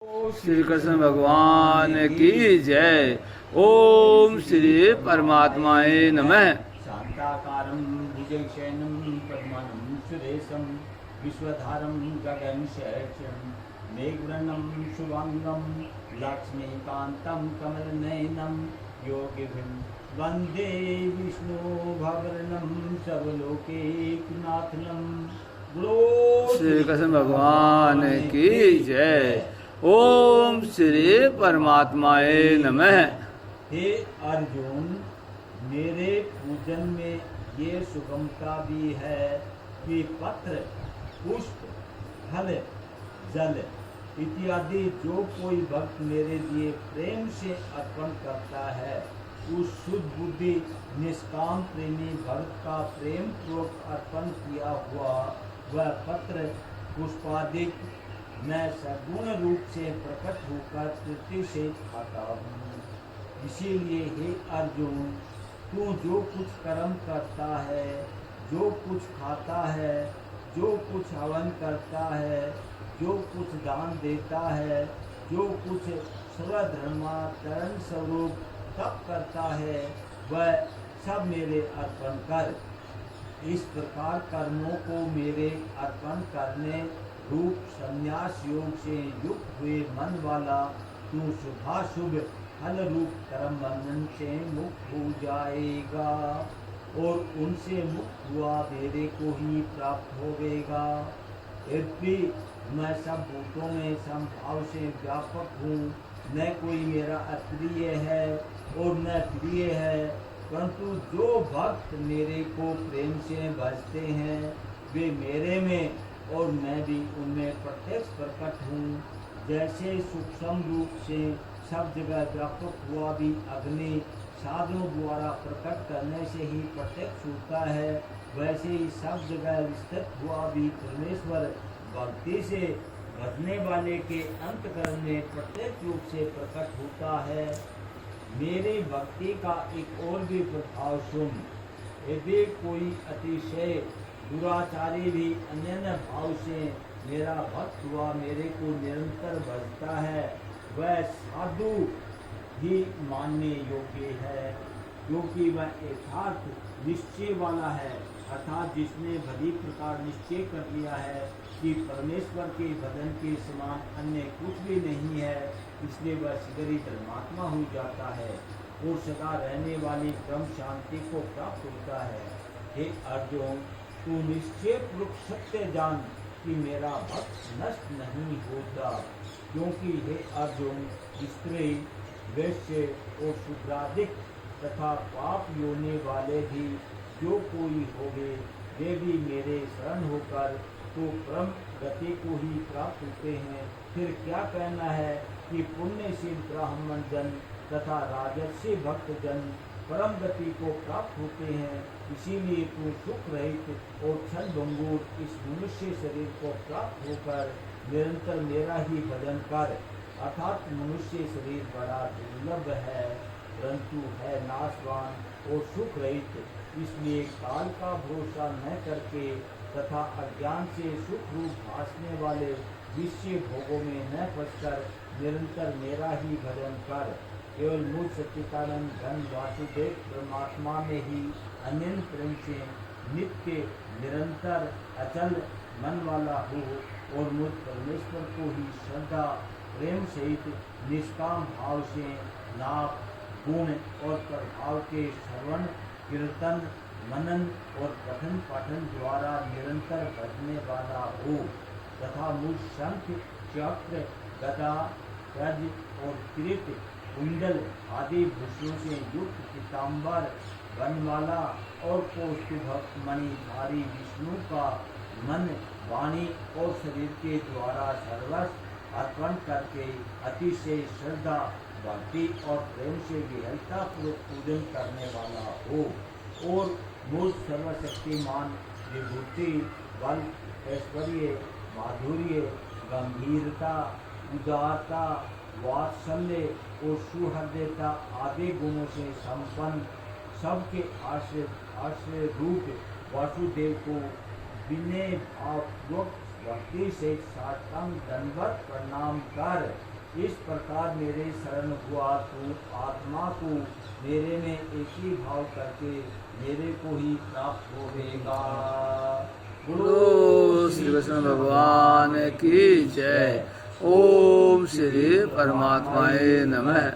श्री कृष्ण भगवान की जय। ओम श्री परमात्माए नमः। शांताकारं भुजगशयनं पद्मनाभं सुरेशं विश्वधारं गगनशयनं मेघवर्णं शुभांगं लक्ष्मीकान्तं कमलनयनं योगिभिं वन्दे विष्णुभवनं सर्वलोकैकनाथनं। श्री कृष्ण भगवान की जय। ओम श्री परमात्माए नमः। हे अर्जुन, मेरे पूजन में ये सुगमता भी है कि पत्र, पुष्प, फल, जल इत्यादि जो कोई भक्त मेरे लिए प्रेम से अर्पण करता है, उस शुद्ध बुद्धि निष्काम प्रेमी भक्त का प्रेम पूर्वक अर्पण किया हुआ वह पत्र पुष्पादिक मैं सगुण रूप से प्रकट होकर तृप्ति से खाता हूँ। इसीलिए हे अर्जुन, तू जो कुछ कर्म करता है, जो कुछ खाता है, जो कुछ हवन करता है, जो कुछ दान देता है, जो कुछ सर्वधर्माचरण स्वरूप तप करता है, वह सब मेरे अर्पण कर। इस प्रकार कर्मों को मेरे अर्पण करने रूप संन्यास योग से युक्त हुए मन वाला तू शुभाशुभ फल रूप कर्म बंधन से मुक्त हो जाएगा और उनसे मुक्त हुआ मेरे को ही प्राप्त होगा। यद्यपि मैं सब भूतों में समभाव से व्यापक हूँ, न कोई मेरा अप्रिय है और न प्रिय है, परंतु जो भक्त मेरे को प्रेम से भजते हैं वे मेरे में और मैं भी उनमें प्रत्यक्ष प्रकट हूँ। जैसे सूक्ष्म रूप से सब जगह व्यापक हुआ भी अग्नि साधनों द्वारा प्रकट करने से ही प्रत्यक्ष होता है, वैसे ही सब जगह विस्तृत हुआ भी परमेश्वर भक्ति से भजने वाले के अंतकरण में प्रत्यक्ष रूप से प्रकट होता है। मेरी भक्ति का एक और भी प्रभाव सुन। यदि कोई अतिशय दुराचारी भी अन्य भाव से मेरा भक्त हुआ मेरे को निरंतर भजता है, वह साधु ही मानने योग्य है, क्योंकि वह यथार्थ निश्चय वाला है, अर्थात जिसने भली प्रकार निश्चय कर लिया है कि परमेश्वर के भजन के समान अन्य कुछ भी नहीं है, इसलिए वह शीघ्र ही धर्मात्मा हो जाता है और सदा रहने वाली ब्रह्म शांति को प्राप्त होता है। हे अर्जुन, तू निश्चय पूर्वक सत्य जान कि मेरा भक्त नष्ट नहीं होता, क्योंकि हे अर्जुन, स्त्री, वैश्य और शूद्रादिक तथा पाप योनि वाले भी जो कोई होंगे वे भी मेरे शरण होकर तो परम गति को ही प्राप्त होते हैं। फिर क्या कहना है कि पुण्यशील ब्राह्मण जन तथा राजर्षि भक्त जन परम गति को प्राप्त होते हैं। इसीलिए तू सुख रहित और क्षण भंगुर इस मनुष्य शरीर को प्राप्त होकर निरंतर मेरा ही भजन कर। अर्थात मनुष्य शरीर बड़ा दुर्लभ है, परंतु है नाशवान और सुख रहित, इसलिए काल का भरोसा न करके तथा अज्ञान से सुख रूप भासने वाले विषय भोगों में न फंसकर निरंतर मेरा ही भजन कर। केवल मुझ सच्चिदानंद घन वासुदेव परमात्मा में ही अनंत प्रेम से नित्य निरंतर अचल मन वाला हो और मुझ परमेश्वर को ही श्रद्धा प्रेम सहित निष्काम भाव से नाप गुण और प्रभाव के श्रवण कीर्तन मनन और पठन पाठन द्वारा निरंतर भजने वाला हो तथा मुझ शंख चक्र गदा गज और किरीट कुंडल आदि भूषणों से युक्त पीताम्बर वनमाला और कौस्तुभक्त मणिधारी विष्णु का मन वाणी और शरीर के द्वारा सर्वस्व अर्पण करके अतिशय श्रद्धा भक्ति और प्रेम से विहलता पूर्वक पूजन करने वाला हो और मुझ सर्वशक्तिमान विभूति बल ऐश्वर्य माधुर्य गंभीरता उदारता वात्सल्य और सुहृदयता आदि गुणों से संपन्न सबके आश्रय रूप वासुदेव को विनय भावपूर्वक भक्ति से साष्टांग दंडवत प्रणाम कर इस प्रकार मेरे शरण हुआ तू आत्मा को मेरे में एक ही भाव करके मेरे को ही प्राप्त होगा। बोलो श्री कृष्ण भगवान की जय। ओम श्री परमात्माए नमः।